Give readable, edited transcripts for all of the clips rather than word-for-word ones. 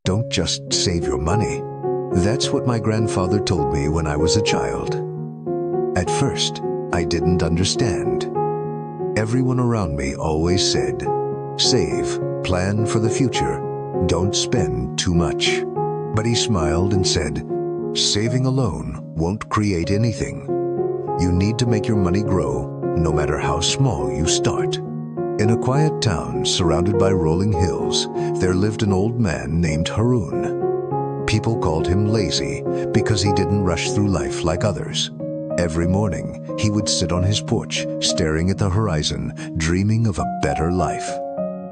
Don't just save your money. That's what my grandfather told me when I was a child. At first, I didn't understand. Everyone around me always said, save, plan for the future, don't spend too much. But he smiled and said, saving alone won't create anything. You need to make your money grow, no matter how small you start. In a quiet town surrounded by rolling hills, there lived an old man named Haroon. People called him lazy because he didn't rush through life like others. Every morning, he would sit on his porch, staring at the horizon, dreaming of a better life.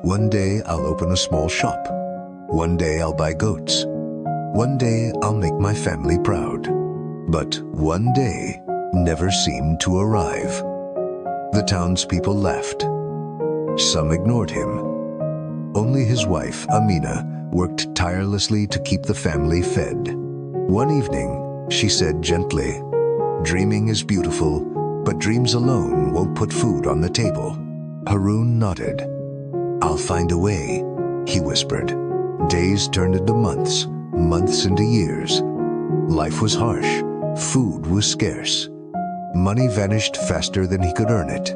One day, I'll open a small shop. One day, I'll buy goats. One day, I'll make my family proud. But one day never seemed to arrive. The townspeople laughed. Some ignored him. Only his wife, Amina, worked tirelessly to keep the family fed. One evening, she said gently, dreaming is beautiful, but dreams alone won't put food on the table. Haroon nodded. I'll find a way, he whispered. Days turned into months, months into years. Life was harsh, food was scarce. Money vanished faster than he could earn it.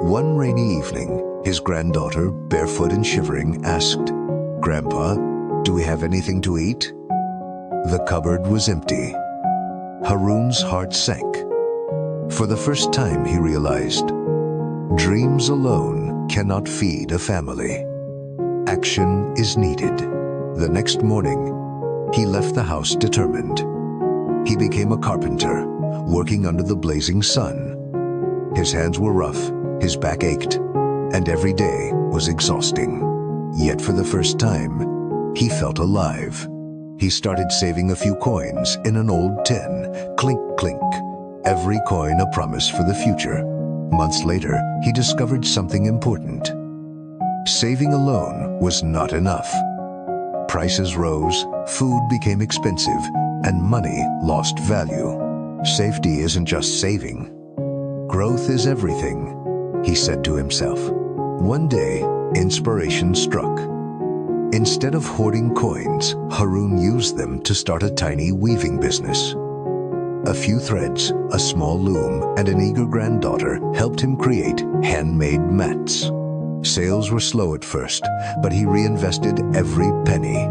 One rainy evening, his granddaughter, barefoot and shivering, asked, Grandpa, do we have anything to eat? The cupboard was empty. Haroon's heart sank. For the first time, he realized, dreams alone cannot feed a family. Action is needed. The next morning, he left the house determined. He became a carpenter, working under the blazing sun. His hands were rough, his back ached, and every day was exhausting. Yet for the first time, he felt alive. He started saving a few coins in an old tin, clink, clink, every coin a promise for the future. Months later, he discovered something important. Saving alone was not enough. Prices rose, food became expensive, and money lost value. Safety isn't just saving. Growth is everything, he said to himself. One day, inspiration struck. Instead of hoarding coins, Haroon used them to start a tiny weaving business. A few threads, a small loom, and an eager granddaughter helped him create handmade mats. Sales were slow at first, but he reinvested every penny.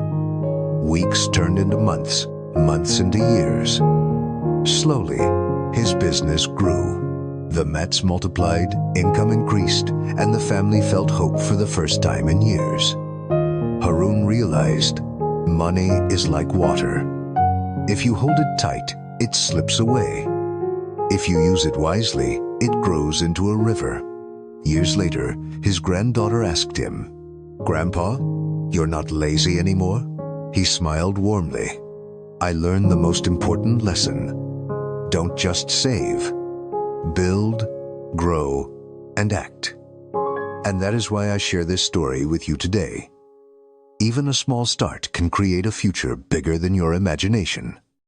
Weeks turned into months, months into years. Slowly, his business grew. The mats multiplied, income increased, and the family felt hope for the first time in years. Haroon realized, money is like water. If you hold it tight, it slips away. If you use it wisely, it grows into a river. Years later, his granddaughter asked him, Grandpa, you're not lazy anymore? He smiled warmly. I learned the most important lesson. Don't just save. Build, grow, and act. And that is why I share this story with you today. Even a small start can create a future bigger than your imagination.